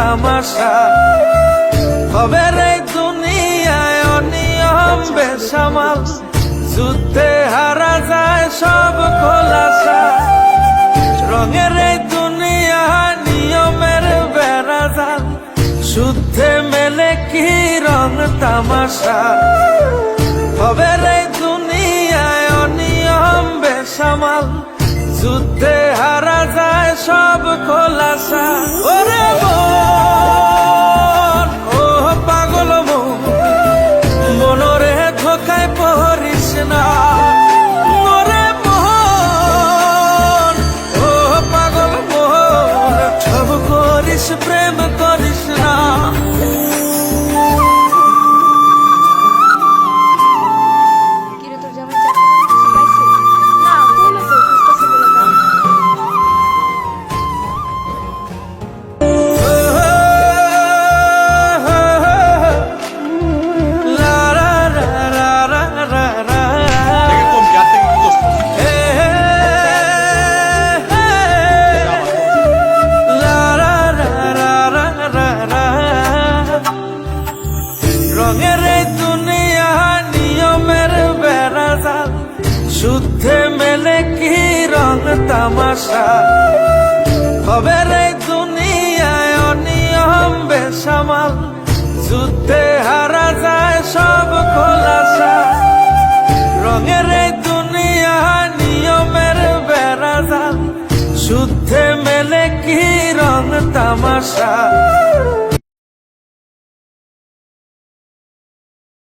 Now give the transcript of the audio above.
তামাশা হবে রে দুনিয়ায় অনিয়ম বেসামাল যুদ্ধে হারা যায় সব খোলাসা রঙের এই দুনিয়া নিয়মের বেড়াজাল শুদ্ধে মেলে কি রং তামাশা হবে রে দুনিয়ায় অনিয়ম বেসামাল যুদ্ধে হারা যায় সব খোলাসা ওরে মন ও পাগল মন মনরে ধোকায় পড়িস না ওরে মন ও পাগল মন সব করিস প্রেম করিস না রঙের এই দুনিয়া নিয়মের বেড়াজাল শুদ্ধে মেলে কি রং তামাশা হবে রে দুনিয়ায় অনিয়ম বেসামাল যুদ্ধে হারা যায় সব খোলাসা রঙের এই দুনিয়া নিয়মের বেড়াজাল শুদ্ধে মেলে কি রং তামাশা